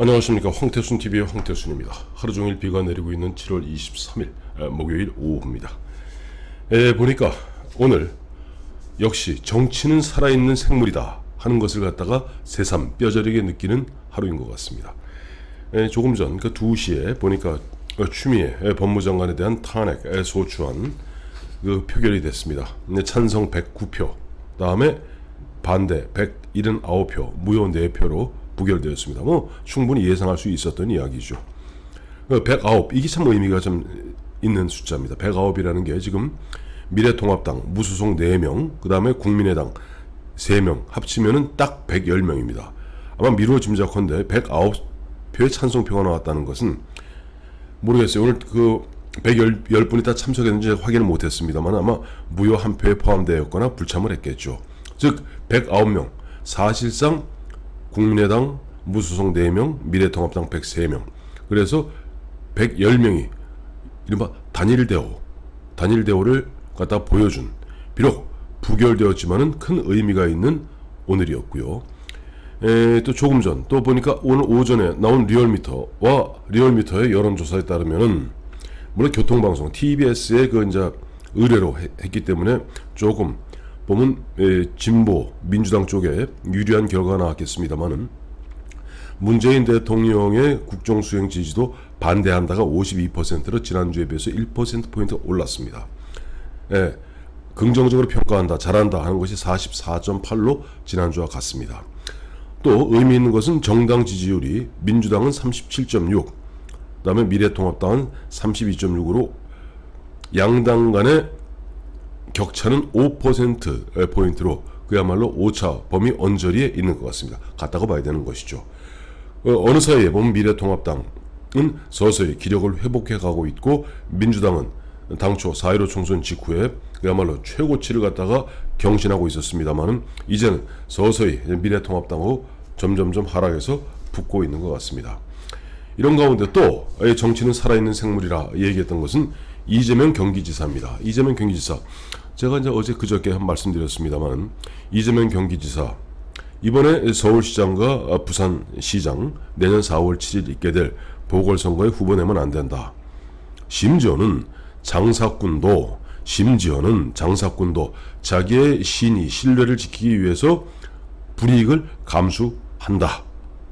안녕하십니까. 황태순TV의 황태순입니다. 하루종일 비가 내리고 있는 7월 23일 목요일 오후입니다. 보니까 오늘 역시 정치는 살아있는 생물이다 하는 것을 갖다가 새삼 뼈저리게 느끼는 하루인 것 같습니다. 조금 전 2시에 보니까 추미애 법무장관에 대한 탄핵 소추안 표결이 됐습니다. 찬성 109표, 다음에 반대 179표, 무효 4표로 부결되었습니다. 충분히 예상할 수 있었던 이야기죠. 109, 이게 참 의미가 좀 있는 숫자입니다. 109이라는 게 지금 미래통합당 무소속 4명, 그 다음에 국민의당 3명 합치면은 딱 110명입니다. 아마 미루어 짐작컨대 109표의 찬성표가 나왔다는 것은 모르겠어요. 오늘 110분이 다 참석했는지 확인을 못했습니다만 아마 무효 1표에 포함되었거나 불참을 했겠죠. 즉 109명, 사실상 국민의당 무소속 4명, 미래통합당 103명, 그래서 110명이 이른바 단일대오를 갖다 보여준, 비록 부결되었지만은 큰 의미가 있는 오늘이었고요. 또 조금 전 또 보니까 오늘 오전에 나온 리얼미터의 여론조사에 따르면은 물론 교통방송 TBS의 이제 의뢰로 했기 때문에 조금 보면 진보 민주당 쪽에 유리한 결과가 나왔겠습니다만은 문재인 대통령의 국정수행 지지도 반대한다가 52%로 지난주에 비해서 1%포인트 올랐습니다. 긍정적으로 평가한다, 잘한다 하는 것이 44.8로 지난주와 같습니다. 또 의미 있는 것은 정당 지지율이 민주당은 37.6, 그 다음에 미래통합당은 32.6으로 양당 간의 격차는 5%포인트로 그야말로 오차 범위 언저리에 있는 것 같습니다. 같다고 봐야 되는 것이죠. 어느 사이에 보면 미래통합당은 서서히 기력을 회복해 가고 있고, 민주당은 당초 4.15 총선 직후에 그야말로 최고치를 갖다가 경신하고 있었습니다만은 이제는 서서히 미래통합당하고 점점점 하락해서 붙고 있는 것 같습니다. 이런 가운데 또 정치는 살아있는 생물이라 얘기했던 것은 이재명 경기지사입니다. 이재명 경기지사, 제가 이제 어제 그저께 말씀드렸습니다만 이재명 경기지사 이번에 서울시장과 부산시장 내년 4월 7일 있게 될 보궐선거에 후보 내면 안 된다. 심지어는 장사꾼도 자기의 신뢰를 지키기 위해서 불이익을 감수한다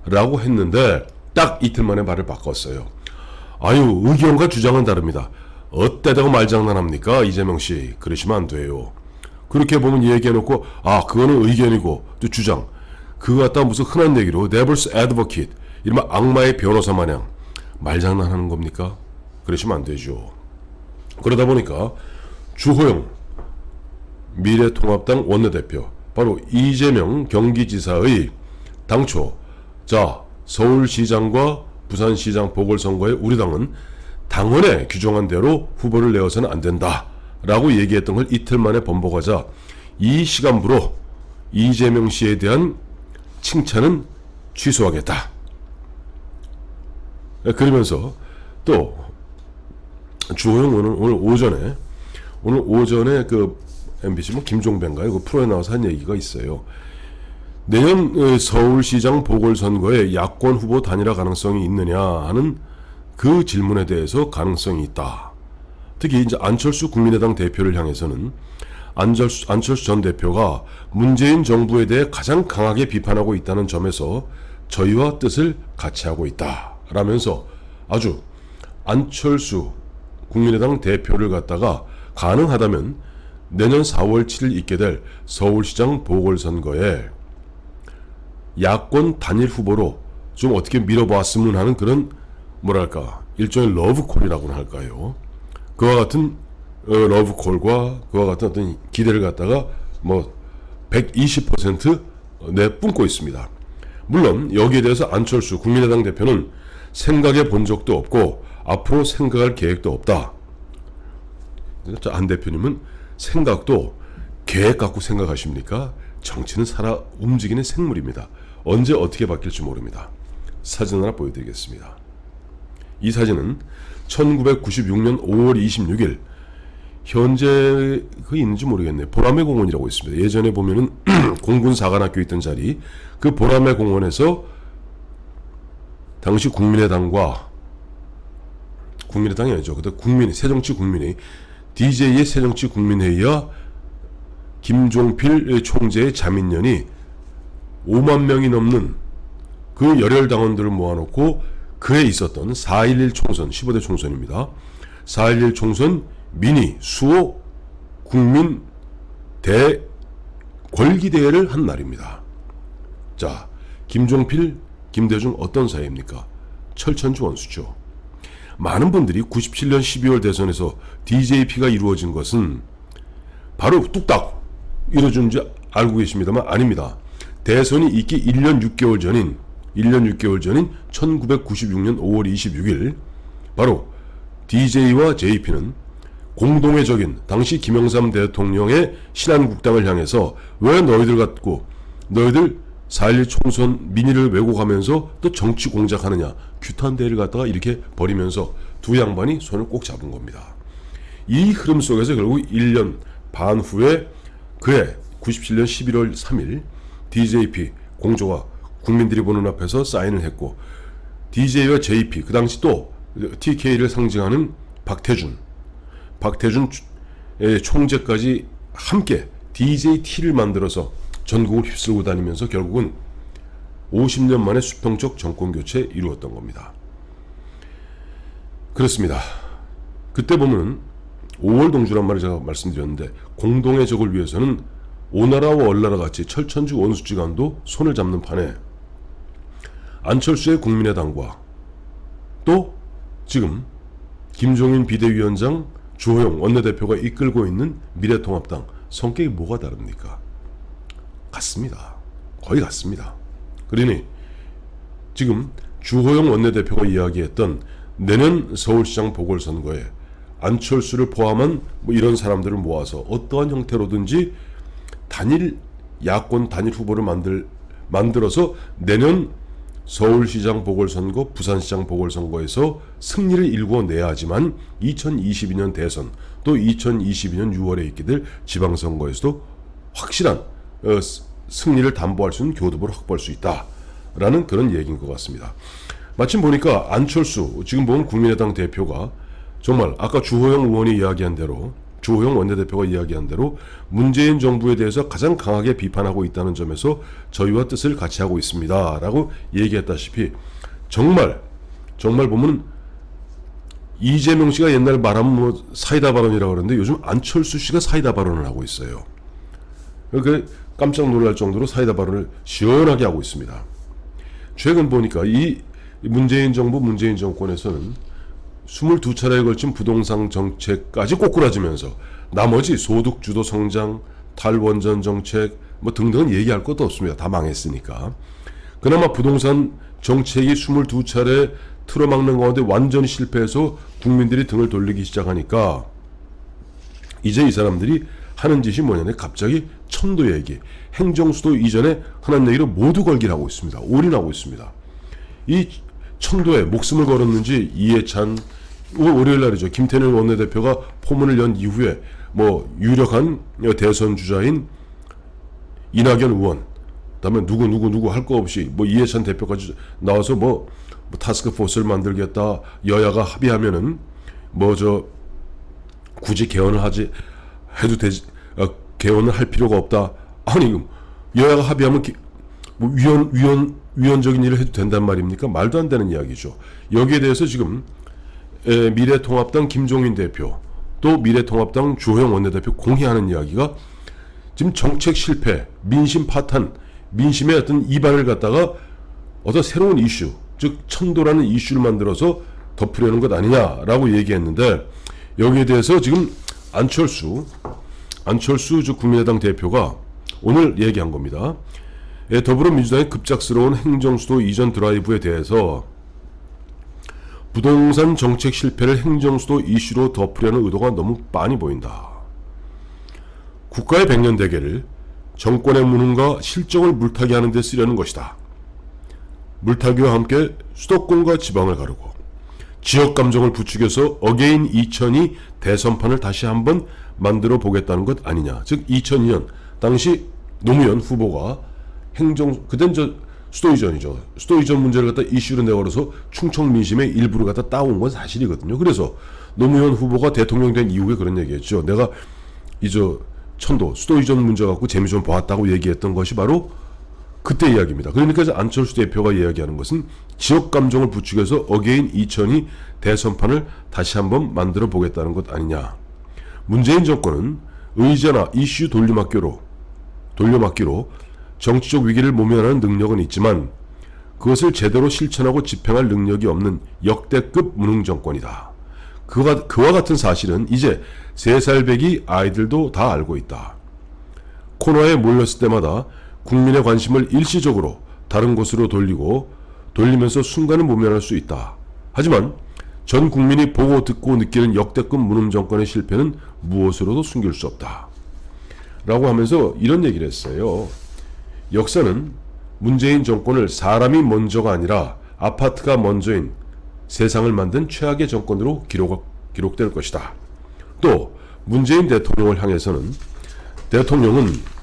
라고 했는데 딱 이틀 만에 말을 바꿨어요. 아유, 의견과 주장은 다릅니다. 어때다고 말장난합니까? 이재명씨, 그러시면 안 돼요. 그렇게 보면 얘기해놓고 그거는 의견이고 또 주장, 그거 갖다 무슨 흔한 얘기로 Devil's Advocate, 이른바 악마의 변호사 마냥 말장난하는 겁니까? 그러시면 안 되죠. 그러다 보니까 주호영 미래통합당 원내대표, 바로 이재명 경기지사의 당초 서울시장과 부산시장 보궐선거에 우리 당은 당원에 규정한 대로 후보를 내어서는 안 된다 라고 얘기했던 걸 이틀 만에 번복하자 이 시간부로 이재명 씨에 대한 칭찬은 취소하겠다. 그러면서 또 주호영 오늘 오전에 MBC 김종배인가요? 그 프로에 나와서 한 얘기가 있어요. 내년 서울시장 보궐선거에 야권 후보 단일화 가능성이 있느냐 하는 그 질문에 대해서 가능성이 있다. 특히 이제 안철수 국민의당 대표를 향해서는 안철수 전 대표가 문재인 정부에 대해 가장 강하게 비판하고 있다는 점에서 저희와 뜻을 같이 하고 있다 라면서 아주 안철수 국민의당 대표를 갖다가 가능하다면 내년 4월 7일 있게 될 서울시장 보궐선거에 야권 단일 후보로 좀 어떻게 밀어보았으면 하는 그런 일종의 러브콜이라고나 할까요? 그와 같은 러브콜과 그와 같은 어떤 기대를 갖다가 120% 내뿜고 있습니다. 물론 여기에 대해서 안철수 국민의당 대표는 생각해 본 적도 없고 앞으로 생각할 계획도 없다. 안 대표님은 생각도 계획 갖고 생각하십니까? 정치는 살아 움직이는 생물입니다. 언제 어떻게 바뀔지 모릅니다. 사진 하나 보여드리겠습니다. 이 사진은 1996년 5월 26일 현재 있는지 모르겠네요. 보라매 공원이라고 있습니다. 예전에 보면은 공군 사관학교 있던 자리, 그 보라매 공원에서 당시 국민의당과 국민의당이 아니죠. 그때 새정치국민회 DJ의 새정치국민회의와 김종필 총재의 자민련이 5만 명이 넘는 그 열혈 당원들을 모아놓고 그에 있었던 4.11 총선 15대 총선입니다. 4.11 총선 미니 수호 국민 권기대회를 한 날입니다. 자, 김종필, 김대중 어떤 사이입니까? 철천지 원수죠. 많은 분들이 97년 12월 대선에서 DJP가 이루어진 것은 바로 뚝딱 이루어진 줄 알고 계십니다만 아닙니다. 대선이 있기 1년 6개월 전인 1996년 5월 26일 바로 DJ와 JP는 공동의 적인 당시 김영삼 대통령의 신한국당을 향해서 왜 너희들 4.11 총선 민의를 왜곡하면서 또 정치 공작하느냐 규탄 대회를 갖다가 이렇게 벌이면서 두 양반이 손을 꼭 잡은 겁니다. 이 흐름 속에서 결국 1년 반 후에 그해 97년 11월 3일 DJP 공조가 국민들이 보는 앞에서 사인을 했고 DJ와 JP 그 당시 또 TK를 상징하는 박태준 총재까지 함께 DJT를 만들어서 전국을 휩쓸고 다니면서 결국은 50년 만에 수평적 정권교체 이루었던 겁니다. 그렇습니다. 그때 보면 5월 동주란 말을 제가 말씀드렸는데 공동의 적을 위해서는 오나라와 얼나라 같이 철천지 원수지간도 손을 잡는 판에 안철수의 국민의당과 또 지금 김종인 비대위원장 주호영 원내대표가 이끌고 있는 미래통합당 성격이 뭐가 다릅니까? 같습니다. 거의 같습니다. 그러니 지금 주호영 원내대표가 이야기했던 내년 서울시장 보궐선거에 안철수를 포함한 이런 사람들을 모아서 어떠한 형태로든지 야권 단일 후보를 만들어서 내년 서울시장 보궐선거, 부산시장 보궐선거에서 승리를 일궈내야 하지만 2022년 대선 또 2022년 6월에 있게 될 지방선거에서도 확실한 승리를 담보할 수 있는 교두보를 확보할 수 있다라는 그런 얘기인 것 같습니다. 마침 보니까 안철수 지금 보면 국민의당 대표가 정말 아까 주호영 의원이 이야기한 대로 주호영 원내대표가 이야기한 대로 문재인 정부에 대해서 가장 강하게 비판하고 있다는 점에서 저희와 뜻을 같이 하고 있습니다 라고 얘기했다시피 정말 보면 이재명 씨가 옛날 말하면 사이다 발언이라고 그러는데 요즘 안철수 씨가 사이다 발언을 하고 있어요. 그러니까 깜짝 놀랄 정도로 사이다 발언을 시원하게 하고 있습니다. 최근 보니까 이 문재인 정부 문재인 정권에서는 22차례에 걸친 부동산 정책까지 꼬꾸라지면서 나머지 소득주도 성장, 탈원전 정책 등등은 얘기할 것도 없습니다. 다 망했으니까. 그나마 부동산 정책이 22차례 틀어막는 가운데 완전히 실패해서 국민들이 등을 돌리기 시작하니까 이제 이 사람들이 하는 짓이 뭐냐면 갑자기 천도 얘기, 행정수도 이전에 하는 얘기를 모두 걸기를 하고 있습니다. 올인하고 있습니다. 이 천도에 목숨을 걸었는지 이해찬 월요일 날이죠. 김태년 원내대표가 포문을 연 이후에 유력한 대선 주자인 이낙연 의원, 그다음에 누구 할 거 없이 이해찬 대표까지 나와서 타스크포스를 만들겠다. 여야가 합의하면은 굳이 개헌을 개헌을 할 필요가 없다. 아니 여야가 합의하면 위헌적인 일을 해도 된단 말입니까? 말도 안 되는 이야기죠. 여기에 대해서 지금 미래통합당 김종인 대표 또 미래통합당 주호영 원내대표 공개하는 이야기가 지금 정책 실패, 민심 파탄, 민심의 어떤 이반을 갖다가 어떤 새로운 이슈, 즉 천도라는 이슈를 만들어서 덮으려는 것 아니냐라고 얘기했는데 여기에 대해서 지금 안철수 국민의당 대표가 오늘 얘기한 겁니다. 더불어민주당의 급작스러운 행정수도 이전 드라이브에 대해서 부동산 정책 실패를 행정수도 이슈로 덮으려는 의도가 너무 빤히 보인다. 국가의 백년대계를 정권의 무능과 실정을 물타기 하는 데 쓰려는 것이다. 물타기와 함께 수도권과 지방을 가르고 지역 감정을 부추겨서 어게인 2002 대선판을 다시 한번 만들어 보겠다는 것 아니냐. 즉 2002년 당시 노무현 후보가 그땐 수도이전이죠. 수도이전 문제를 갖다 이슈로 내걸어서 충청 민심의 일부를 갖다 따온 건 사실이거든요. 그래서 노무현 후보가 대통령 된 이후에 그런 얘기했죠. 내가 천도 수도이전 문제 갖고 재미 좀 보았다고 얘기했던 것이 바로 그때 이야기입니다. 그러니까 안철수 대표가 이야기하는 것은 지역 감정을 부추겨서 어게인 2002 대선판을 다시 한번 만들어 보겠다는 것 아니냐. 문재인 정권은 의제나 이슈 돌려막기로 정치적 위기를 모면하는 능력은 있지만 그것을 제대로 실천하고 집행할 능력이 없는 역대급 무능 정권이다. 그와 같은 사실은 이제 3살배기 아이들도 다 알고 있다. 코너에 몰렸을 때마다 국민의 관심을 일시적으로 다른 곳으로 돌리면서 순간을 모면할 수 있다. 하지만 전 국민이 보고 듣고 느끼는 역대급 무능 정권의 실패는 무엇으로도 숨길 수 없다. 라고 하면서 이런 얘기를 했어요. 역사는 문재인 정권을 사람이 먼저가 아니라 아파트가 먼저인 세상을 만든 최악의 정권으로 기록될 것이다. 또 문재인 대통령을 향해서는 대통령은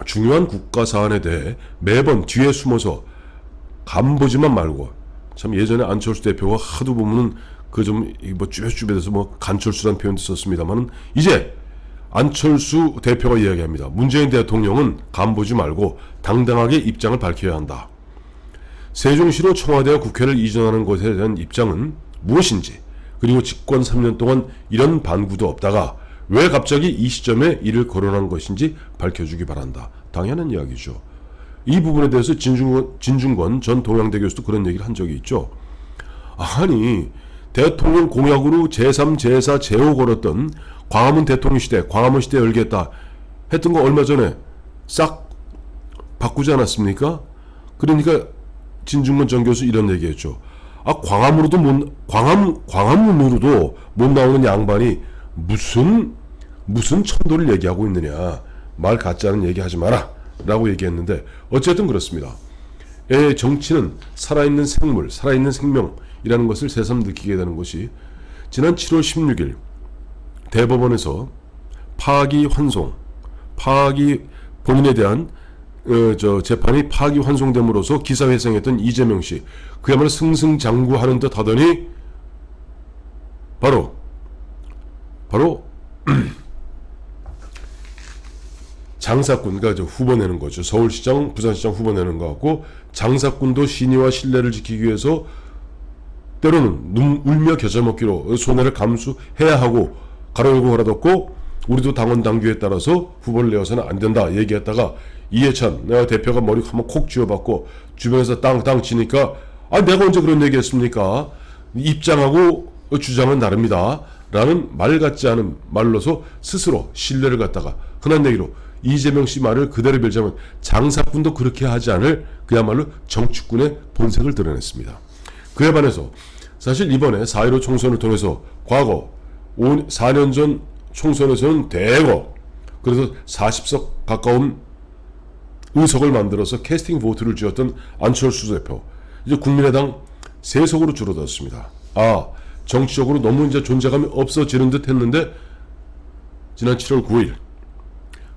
중요한 국가 사안에 대해 매번 뒤에 숨어서 간보지만 말고, 참 예전에 안철수 대표가 하도 보면은 쭈뼛쭈뼛해서 간철수라는 표현도 썼습니다만은 이제 안철수 대표가 이야기합니다. 문재인 대통령은 간보지 말고 당당하게 입장을 밝혀야 한다. 세종시로 청와대와 국회를 이전하는 것에 대한 입장은 무엇인지, 그리고 집권 3년 동안 이런 반구도 없다가 왜 갑자기 이 시점에 이를 거론한 것인지 밝혀주기 바란다. 당연한 이야기죠. 이 부분에 대해서 진중권 전 동양대 교수도 그런 얘기를 한 적이 있죠. 아니, 대통령 공약으로 제3, 제4, 제5 걸었던 광화문 대통령 시대, 광화문 시대 열겠다 했던 거 얼마 전에 싹 바꾸지 않았습니까? 그러니까 진중권 전 교수 이런 얘기했죠. 광화문으로도 못 나오는 양반이 무슨 천도를 얘기하고 있느냐. 말 같지 않은 얘기하지 마라. 라고 얘기했는데 어쨌든 그렇습니다. 정치는 살아있는 생물, 살아있는 생명이라는 것을 새삼 느끼게 되는 것이 지난 7월 16일 대법원에서 본인에 대한 재판이 파기환송됨으로써 기사회생했던 이재명 씨, 그야말로 승승장구하는 듯 하더니 바로 장사꾼과 후보 내는 거죠. 서울시장, 부산시장 후보 내는 거 같고, 장사꾼도 신의와 신뢰를 지키기 위해서 때로는 울며 겨자 먹기로 손해를 감수해야 하고 가로 열고 가로 닫고 우리도 당원 당규에 따라서 후보를 내어서는 안 된다 얘기했다가 이해찬 대표가 머리 한번 콕 쥐어받고 주변에서 땅땅 치니까 내가 언제 그런 얘기했습니까? 입장하고 주장은 다릅니다. 라는 말 같지 않은 말로서 스스로 신뢰를 갖다가 흔한 얘기로 이재명 씨 말을 그대로 빌자면 장사꾼도 그렇게 하지 않을 그야말로 정치꾼의 본색을 드러냈습니다. 그에 반해서 사실 이번에 4.15 총선을 통해서 과거 4년 전 총선에서는 대거 그래서 40석 가까운 의석을 만들어서 캐스팅 보트를 쥐었던 안철수 대표, 이제 국민의당 3석으로 줄어들었습니다. 정치적으로 너무 이제 존재감이 없어지는 듯 했는데 지난 7월 9일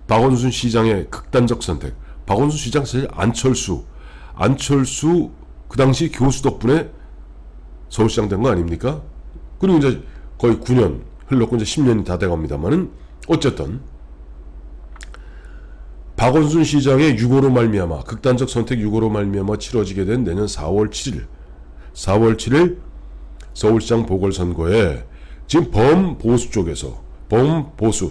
박원순 시장의 극단적 선택. 박원순 시장 사실 안철수 그 당시 교수 덕분에 서울시장 된 거 아닙니까? 그리고 이제 거의 9년 흘렀고 이제 10년이 다 돼갑니다만은 어쨌든 박원순 시장의 유고로 말미암아, 극단적 선택 유고로 말미암아 치러지게 된 내년 4월 7일 서울시장 보궐선거에 지금 범보수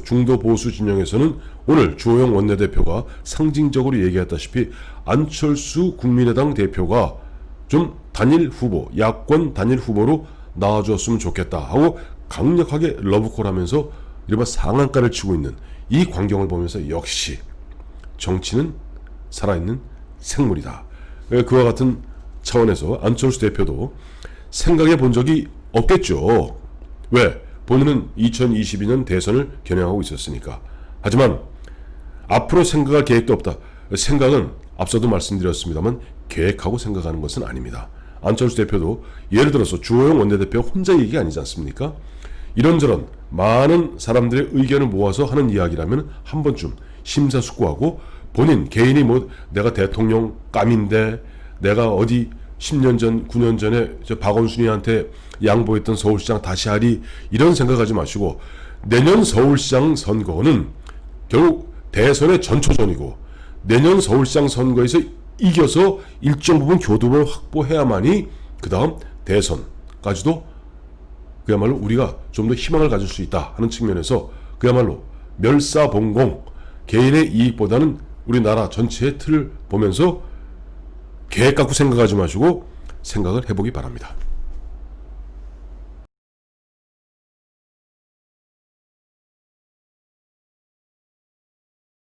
중도 보수 진영에서는 오늘 주호영 원내대표가 상징적으로 얘기했다시피 안철수 국민의당 대표가 좀 야권 단일 후보로 나와줬으면 좋겠다 하고 강력하게 러브콜하면서 이른바 상한가를 치고 있는 이 광경을 보면서 역시 정치는 살아있는 생물이다. 그와 같은 차원에서 안철수 대표도 생각해 본 적이 없겠죠. 왜? 본인은 2022년 대선을 겨냥하고 있었으니까. 하지만 앞으로 생각할 계획도 없다. 생각은 앞서도 말씀드렸습니다만 계획하고 생각하는 것은 아닙니다. 안철수 대표도 예를 들어서 주호영 원내대표 혼자 얘기가 아니지 않습니까? 이런저런 많은 사람들의 의견을 모아서 하는 이야기라면 한 번쯤 심사숙고하고 본인 개인이 뭐 내가 대통령 감인데 내가 어디 10년 전 9년 전에 저 박원순이한테 양보했던 서울시장 다시 하리 이런 생각하지 마시고 내년 서울시장 선거는 결국 대선의 전초전이고 내년 서울시장 선거에서 이겨서 일정 부분 교두를 확보해야만이 그 다음 대선까지도 그야말로 우리가 좀 더 희망을 가질 수 있다 하는 측면에서 그야말로 멸사봉공 개인의 이익보다는 우리나라 전체의 틀을 보면서 계획 갖고 생각하지 마시고 생각을 해보기 바랍니다.